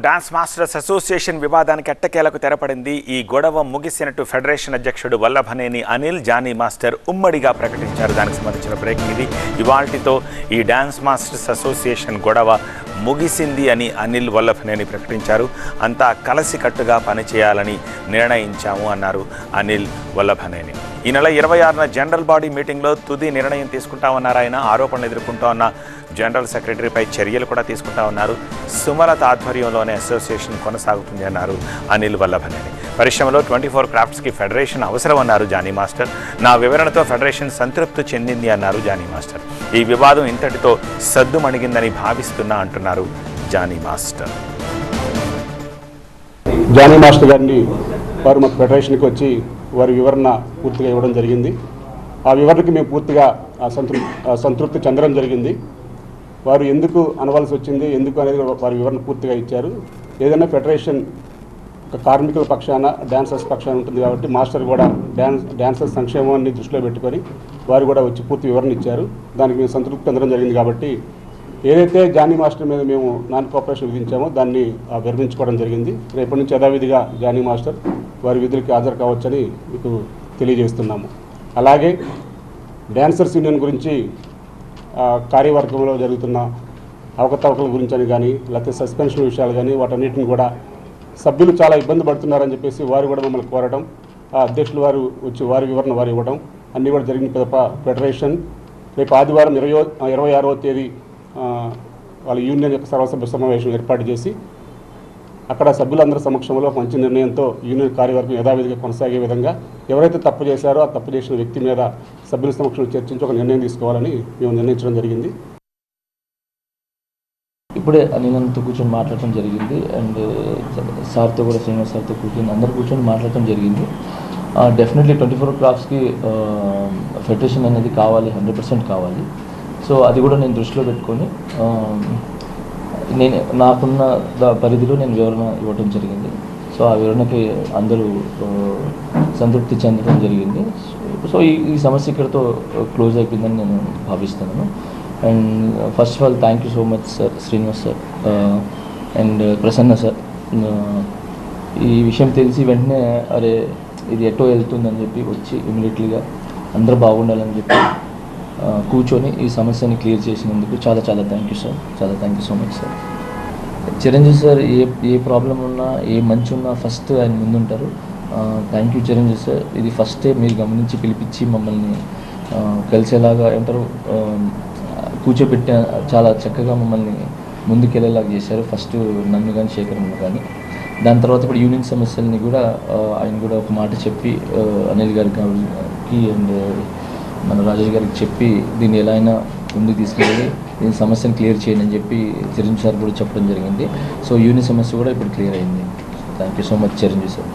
Dance masters association వివాదానికి ఎట్టకేలకు తెరపడింది. ఈ గొడవ ముగిసినట్టు ఫెడరేషన్ అధ్యక్షుడు వల్లభనేని అనిల్, జానీ మాస్టర్ ఉమ్మడిగా ప్రకటించారు. దానికి సంబంధించిన బ్రేకింగ్ ఇది. ఇవాల్టితో ఈ డాన్స్ మాస్టర్స్ అసోసియేషన్ గొడవ ముగిసింది అని అనిల్, వల్లభనేని ప్రకటించారు. అంతా కలిసికట్టుగా పనిచేయాలని నిర్ణయించాము అన్నారు అనిల్, వల్లభనేని. ఈ నెల 26న జనరల్ బాడీ మీటింగ్లో తుది నిర్ణయం తీసుకుంటామన్నారు ఆయన. ఆరోపణలు ఎదుర్కొంటూ ఉన్న జనరల్ సెక్రటరీపై చర్యలు కూడా తీసుకుంటా ఉన్నారు. సుమలత ఆధ్వర్యంలోనే అసోసియేషన్ కొనసాగుతుంది అన్నారు అనిల్, వల్లభనేని. పరిశ్రమలో 24 క్రాఫ్ట్స్కి ఫెడరేషన్ అవసరం అన్నారు జానీ మాస్టర్. నా వివరణతో ఫెడరేషన్ సంతృప్తి చెందింది అన్నారు జానీ మాస్టర్. ఈ వివాదం ఇంతటితో సద్దుమణిగిందని భావిస్తున్నా అంటున్నారు జానీ మాస్టర్. జానీ మాస్టర్ గారిని వారు మా ఫెడరేషన్కి వచ్చి వారి వివరణ పూర్తిగా ఇవ్వడం జరిగింది. ఆ వివరణకి మేము పూర్తిగా సంతృప్తి చెందడం జరిగింది. వారు ఎందుకు అనవలసి వచ్చింది, ఎందుకు అనేది వారి వివరణ పూర్తిగా ఇచ్చారు. ఏదైనా ఫెడరేషన్ కార్మికుల పక్షాన, డాన్సర్స్ పక్షాన ఉంటుంది కాబట్టి మాస్టర్ కూడా డాన్సర్స్ సంక్షేమాన్ని దృష్టిలో పెట్టుకొని వారు కూడా వచ్చి పూర్తి వివరణ ఇచ్చారు. దానికి మేము సంతృప్తి చెందడం జరిగింది. కాబట్టి ఏదైతే జానీ మాస్టర్ మీద మేము నాన్ కోఆపరేషన్ విధించామో దాన్ని విరమించుకోవడం జరిగింది. రేపటి నుంచి యథావిధిగా జానీ మాస్టర్ వారి విధులకి హాజరు కావచ్చని మీకు తెలియజేస్తున్నాము. అలాగే డాన్సర్స్ యూనియన్ గురించి కార్యవర్గంలో జరుగుతున్న అవకతవకల గురించి అని కానీ, లేకపోతే సస్పెన్షన్ విషయాలు కానీ, వాటన్నిటిని కూడా సభ్యులు చాలా ఇబ్బంది పడుతున్నారని చెప్పేసి వారు కూడా మమ్మల్ని కోరడం, అధ్యక్షులు వారు వచ్చి వారి వివరణ వారు ఇవ్వడం అన్నీ కూడా జరిగిన తప్ప ఫెడరేషన్ రేపు ఆదివారం 26వ తేదీ వాళ్ళ యూనియన్ యొక్క సర్వసభ్య సమావేశం ఏర్పాటు చేసి అక్కడ సభ్యులందరి సమక్షంలో మంచి నిర్ణయంతో యూనియన్ కార్యవర్గం యథావిధిగా కొనసాగే విధంగా ఎవరైతే తప్పు చేశారో ఆ తప్పు చేసిన వ్యక్తి మీద సభ్యుల సమక్షంలో చర్చించి ఒక నిర్ణయం తీసుకోవాలని మేము నిర్ణయించడం జరిగింది. ఇప్పుడే అనిల్తో కూర్చొని మాట్లాడటం జరిగింది. అండ్ సార్తో కూడా, శ్రీనివాస్ సార్తో కూర్చొని అందరూ కూర్చొని మాట్లాడటం జరిగింది. డెఫినెట్లీ 24 క్రాఫ్ట్స్కి ఫెడరేషన్ అనేది కావాలి, 100% కావాలి. సో అది కూడా నేను దృష్టిలో పెట్టుకొని నేను నాకున్న పరిధిలో నేను వివరణ ఇవ్వడం జరిగింది. సో ఆ వివరణకి అందరూ సంతృప్తి చెందడం జరిగింది. సో ఈ సమస్య ఇక్కడతో క్లోజ్ అయిపోయిందని నేను భావిస్తున్నాను. And first of all thank you so much sir, Srinivas sir and Prasanna sir. ఈ విషయం తెలిసి వెంటనే అరే ఇది ఎటో వెళ్తుందని చెప్పి వచ్చి ఇమీడియట్లీగా అందరూ బాగుండాలని చెప్పి కూర్చొని ఈ సమస్యని క్లియర్ చేసినందుకు చాలా చాలా థ్యాంక్ యూ సార్, చాలా thank you so much sir. Chiranjeevi sir ఏ ప్రాబ్లం ఉన్నా, ఏ మంచి ఉన్నా ఫస్ట్ ఆయన ముందుంటారు. Thank you Chiranjeevi sir. ఇది ఫస్టే మీరు గమనించి పిలిపించి మమ్మల్ని కలిసేలాగా ఏమంటారు కూర్చోబెట్టి చాలా చక్కగా మమ్మల్ని ముందుకెళ్ళేలాగా చేశారు. ఫస్ట్ నన్ను కానీ శేఖర్ను కానీ. దాని తర్వాత ఇప్పుడు యూనియన్ సమస్యలని కూడా ఆయన కూడా ఒక మాట చెప్పి అనిల్ గారికి అండ్ మన రాజేష్ గారికి చెప్పి దీన్ని ఎలా అయినా ముందుకు తీసుకెళ్ళి దీని సమస్యను క్లియర్ చేయండి అని చెప్పి చిరంజీవి సార్ కూడా చెప్పడం జరిగింది. సో యూనియన్ సమస్య కూడా ఇప్పుడు క్లియర్ అయింది. Thank you so much Chiranjeevi sir.